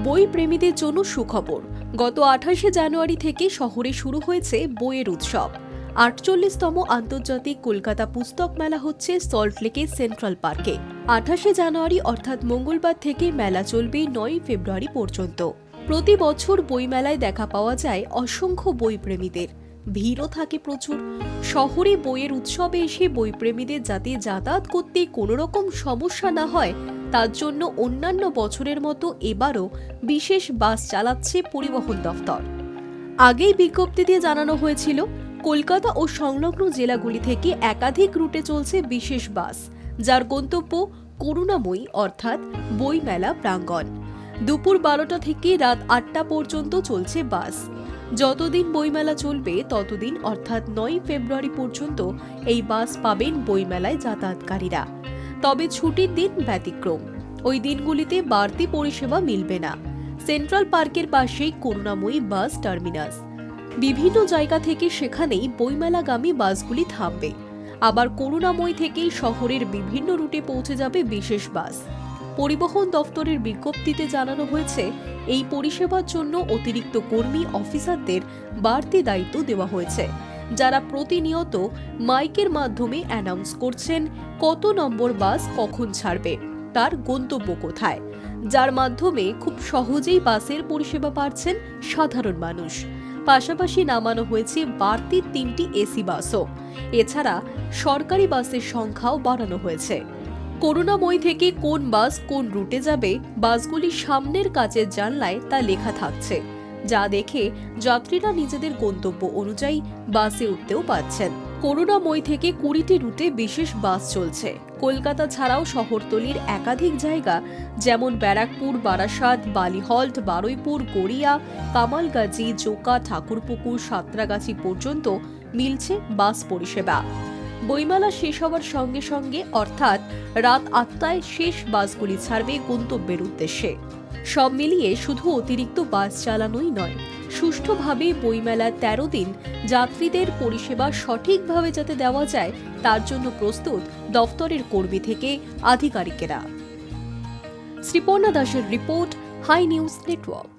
বই প্রেমীদের জন্য সুখবর। গত 28শে জানুয়ারি থেকে শহরে শুরু হয়েছে বইয়ের উৎসব। 48তম আন্তর্জাতিক কলকাতা পুস্তক মেলা হচ্ছে সল্টলেকের সেন্ট্রাল পার্কে। 28শে জানুয়ারি অর্থাৎ মঙ্গলবার থেকে মেলা চলবে 9 ফেব্রুয়ারি পর্যন্ত। প্রতি বছর বইমেলায় দেখা পাওয়া যায় অসংখ্য বই প্রেমীদের। ভিড়ও থাকে প্রচুর। শহরে বইয়ের উৎসবে এসে বইপ্রেমীদের যাতে যাতায়াত করতে কোনো রকম সমস্যা না হয় তার জন্য অন্যান্য বছরের মতো এবারও বিশেষ বাস চালাচ্ছে পরিবহন দফতর। আগেই বিজ্ঞপ্তি দিয়ে জানানো হয়েছিল কলকাতা ও সংলগ্ন জেলাগুলি থেকে একাধিক রুটে চলছে বিশেষ বাস, যার গন্তব্য করুণাময়ী অর্থাৎ বইমেলা প্রাঙ্গণ। দুপুর 12টা থেকে রাত 8টা পর্যন্ত চলছে বাস। যতদিন বইমেলা চলবে ততদিন অর্থাৎ 9 ফেব্রুয়ারি পর্যন্ত এই বাস পাবেন বইমেলায় যাতায়াতকারীরা। তবে ছুটির দিন ব্যতিক্রম, ওই দিনগুলিতে বাড়তি পরিষেবা মিলবে না। সেন্ট্রাল পার্কের পাশেই করুণাময়ী বাস টার্মিনাস। বিভিন্ন জায়গা থেকে সেখানেই বইমেলাগামী বাসগুলি থামবে। আবার করুণাময়ী থেকেই শহরের বিভিন্ন রুটে পৌঁছে যাবে বিশেষ বাস। পরিবহন দফতরের বিজ্ঞপ্তিতে জানানো হয়েছে এই পরিষেবার জন্য অতিরিক্ত কর্মী অফিসারদের বাড়তি দায়িত্ব দেওয়া হয়েছে, যারা প্রতিনিয়ত মাইকের মাধ্যমে অ্যানাউন্স করছেন কত নম্বর বাস কখন ছাড়বে, তার গন্তব্য কোথায়, যার মাধ্যমে খুব সহজেই বাসের পরিষেবা পাচ্ছেন সাধারণ মানুষ। পাশাপাশি নামানো হয়েছে বাড়তি 3টি এসি বাসও। এছাড়া সরকারি বাসের সংখ্যাও বাড়ানো হয়েছে। করুণাময়ী থেকে কোন বাস কোন রুটে যাবে বাসগুলির সামনের কাচের জানলায় তা লেখা থাকছে, যা দেখে যাত্রীরা নিজেদের গন্তব্য অনুযায়ী বাসে উঠতেও পাচ্ছেন। করুণাময়ী থেকে 20টি রুটে বিশেষ বাস চলছে। কলকাতা ছাড়াও শহরতলির একাধিক জায়গা যেমন ব্যারাকপুর, বারাসাত, বালিহল্ট, বারুইপুর, গড়িয়া, কামালগাজী, জোকা, ঠাকুরপুকুর, সাঁতরাগাছি পর্যন্ত মিলছে বাস পরিষেবা। বইমেলা শেষ হওয়ার সঙ্গে সঙ্গে অর্থাৎ রাত 8টায় শেষ বাসগুলি ছাড়বে গন্তব্যের উদ্দেশ্যে। সব মিলিয়ে শুধু অতিরিক্ত বাস চালানোই নয়, সুষ্ঠুভাবে বইমেলার 13 দিন যাত্রীদের পরিষেবা সঠিকভাবে যাতে দেওয়া যায় তার জন্য প্রস্তুত দফতরের কর্মী থেকে আধিকারিকেরা। শ্রীপর্ণা দাসের রিপোর্ট, হাই নিউজ নেটওয়ার্ক।